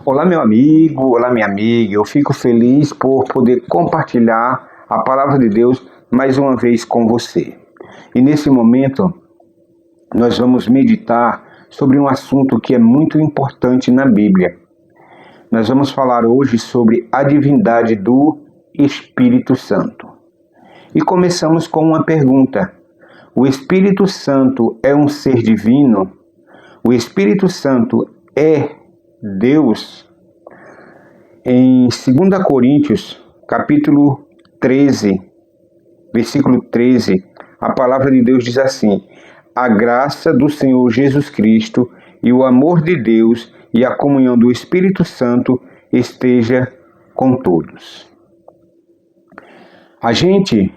Olá, meu amigo, olá, minha amiga. Eu fico feliz por poder compartilhar a palavra de Deus mais uma vez com você. E nesse momento, nós vamos meditar sobre um assunto que é muito importante na Bíblia. Nós vamos falar hoje sobre a divindade do Espírito Santo. E começamos com uma pergunta: o Espírito Santo é um ser divino? O Espírito Santo é Deus? Em 2 Coríntios, capítulo 13, versículo 13, a palavra de Deus diz assim: a graça do Senhor Jesus Cristo e o amor de Deus e a comunhão do Espírito Santo esteja com todos. A gente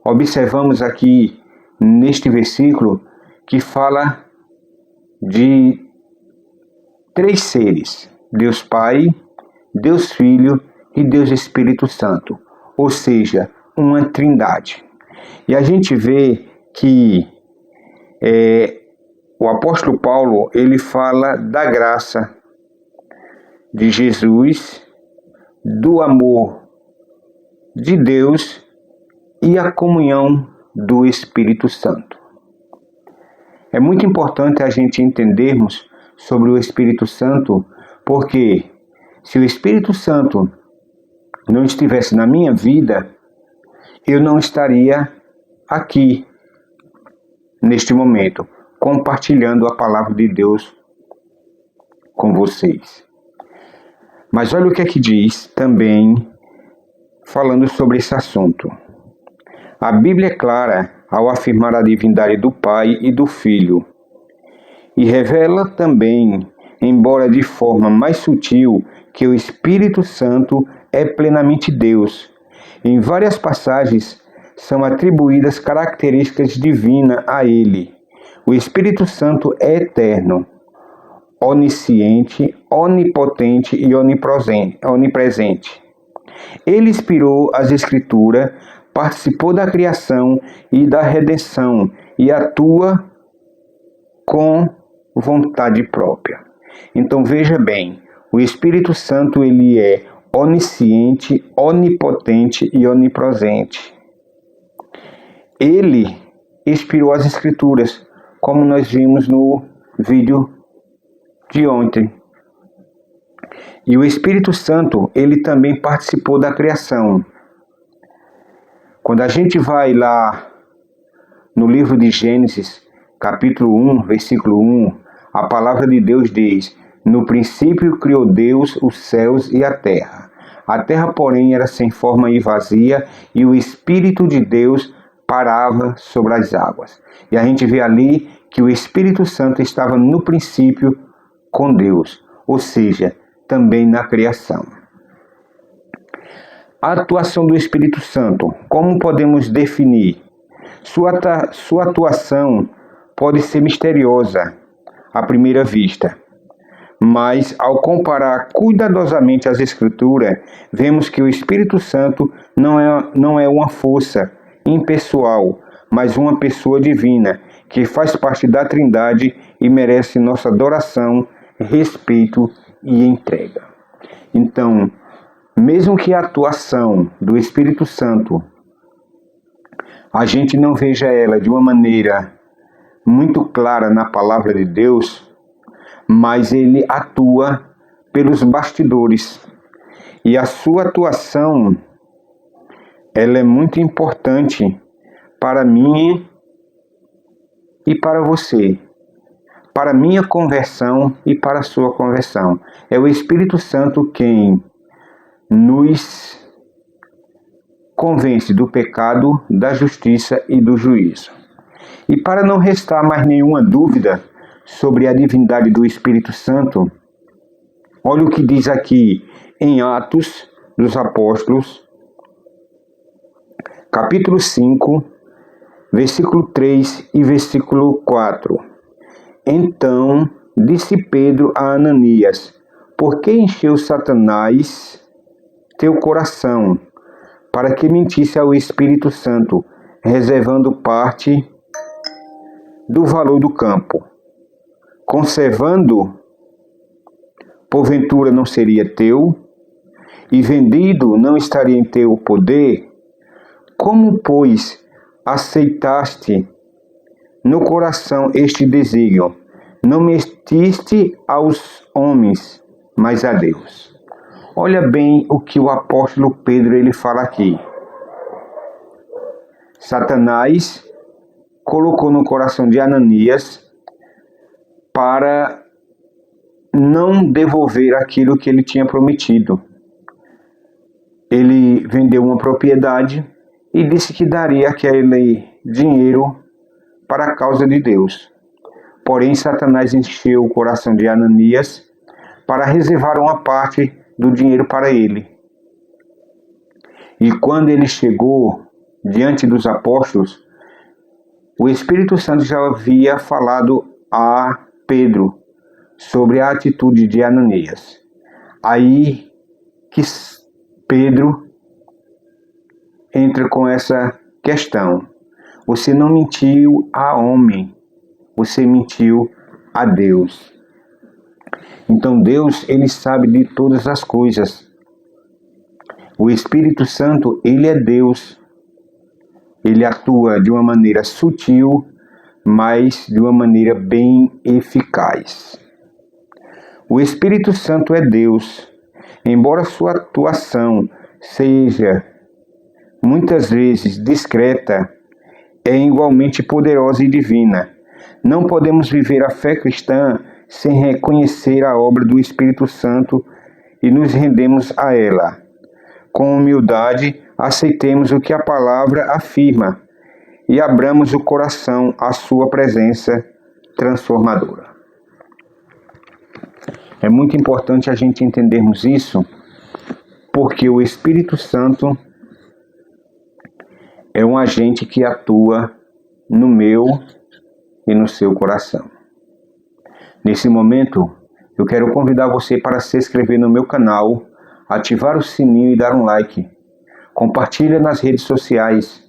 observamos aqui neste versículo que fala de três seres: Deus Pai, Deus Filho e Deus Espírito Santo, ou seja, uma trindade. E a gente vê que o apóstolo Paulo, ele fala da graça de Jesus, do amor de Deus e a comunhão do Espírito Santo. É muito importante a gente entendermos sobre o Espírito Santo, porque se o Espírito Santo não estivesse na minha vida, eu não estaria aqui, neste momento, compartilhando a palavra de Deus com vocês. Mas olha o que é que diz também, falando sobre esse assunto. A Bíblia é clara ao afirmar a divindade do Pai e do Filho, e revela também, embora de forma mais sutil, que o Espírito Santo é plenamente Deus. Em várias passagens são atribuídas características divinas a ele. O Espírito Santo é eterno, onisciente, onipotente e onipresente. Ele inspirou as Escrituras, participou da criação e da redenção e atua com vontade própria. Então veja bem, o Espírito Santo ele é onisciente, onipotente e onipresente. Ele inspirou as Escrituras, como nós vimos no vídeo de ontem. E o Espírito Santo, ele também participou da criação. Quando a gente vai lá no livro de Gênesis, capítulo 1, versículo 1, a palavra de Deus diz: no princípio criou Deus os céus e a terra. A terra, porém, era sem forma e vazia, e o Espírito de Deus parava sobre as águas. E a gente vê ali que o Espírito Santo estava no princípio com Deus, ou seja, também na criação. A atuação do Espírito Santo, como podemos definir? Sua atuação pode ser misteriosa à primeira vista, mas ao comparar cuidadosamente as Escrituras, vemos que o Espírito Santo não é uma força impessoal, mas uma pessoa divina, que faz parte da Trindade e merece nossa adoração, respeito e entrega. Então, mesmo que a atuação do Espírito Santo a gente não veja ela de uma maneira muito clara na palavra de Deus, mas ele atua pelos bastidores. E a sua atuação, ela é muito importante para mim e para você, para minha conversão e para a sua conversão. É o Espírito Santo quem nos convence do pecado, da justiça e do juízo. E para não restar mais nenhuma dúvida sobre a divindade do Espírito Santo, olha o que diz aqui em Atos dos Apóstolos, capítulo 5, versículo 3 e versículo 4. Então disse Pedro a Ananias: por que encheu Satanás teu coração, para que mentisse ao Espírito Santo, reservando parte do valor do campo, conservando porventura não seria teu? E vendido não estaria em teu poder? Como, pois, aceitaste no coração este desígnio? Não mentiste aos homens, mas a Deus. Olha bem o que o apóstolo Pedro ele fala aqui. Satanás colocou no coração de Ananias para não devolver aquilo que ele tinha prometido. Ele vendeu uma propriedade e disse que daria aquele dinheiro para a causa de Deus. Porém, Satanás encheu o coração de Ananias para reservar uma parte do dinheiro para ele. E quando ele chegou diante dos apóstolos, o Espírito Santo já havia falado a Pedro sobre a atitude de Ananias. Aí que Pedro entra com essa questão. Você não mentiu a homem, você mentiu a Deus. Então Deus, ele sabe de todas as coisas. O Espírito Santo, ele é Deus. Ele atua de uma maneira sutil, mas de uma maneira bem eficaz. O Espírito Santo é Deus. Embora sua atuação seja muitas vezes discreta, é igualmente poderosa e divina. Não podemos viver a fé cristã sem reconhecer a obra do Espírito Santo e nos rendemos a ela. Com humildade, aceitemos o que a palavra afirma e abramos o coração à sua presença transformadora. É muito importante a gente entendermos isso, porque o Espírito Santo é um agente que atua no meu e no seu coração. Nesse momento, eu quero convidar você para se inscrever no meu canal, ativar o sininho e dar um like. Compartilha nas redes sociais.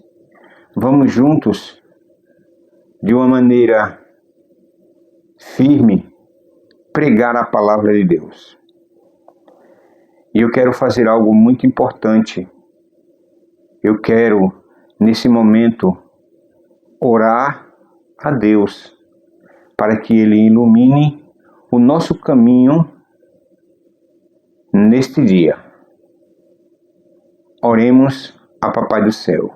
Vamos juntos, de uma maneira firme, pregar a palavra de Deus. E eu quero fazer algo muito importante. Eu quero, nesse momento, orar a Deus para que Ele ilumine o nosso caminho neste dia. Oremos a Papai do Céu.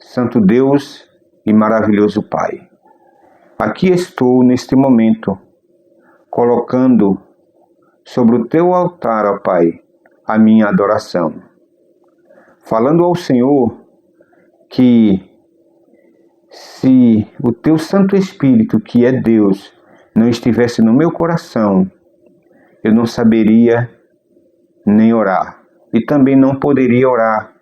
Santo Deus e maravilhoso Pai, aqui estou neste momento, colocando sobre o Teu altar, ó Pai, a minha adoração. Falando ao Senhor que se o Teu Santo Espírito, que é Deus, não estivesse no meu coração, eu não saberia nem orar. E também não poderia orar,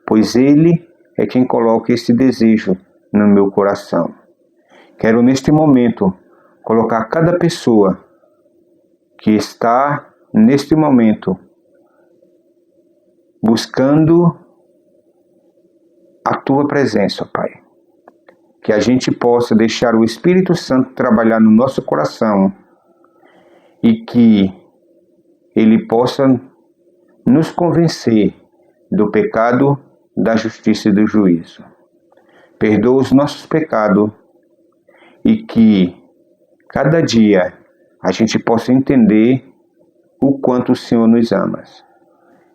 pois Ele é quem coloca esse desejo no meu coração. Quero neste momento colocar cada pessoa que está neste momento buscando a Tua presença, Pai. Que a gente possa deixar o Espírito Santo trabalhar no nosso coração e que Ele possa nos convencer do pecado, da justiça e do juízo. Perdoa os nossos pecados e que cada dia a gente possa entender o quanto o Senhor nos ama.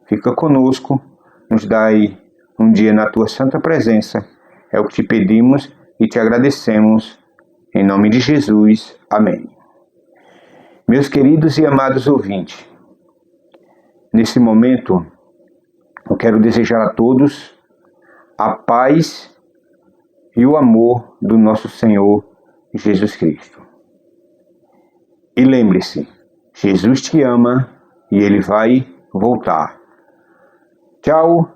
Fica conosco, nos dai um dia na Tua santa presença. É o que te pedimos e te agradecemos. Em nome de Jesus. Amém. Meus queridos e amados ouvintes, nesse momento, eu quero desejar a todos a paz e o amor do nosso Senhor Jesus Cristo. E lembre-se, Jesus te ama e Ele vai voltar. Tchau,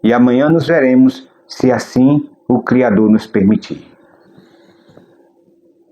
e amanhã nos veremos, se assim o Criador nos permitir.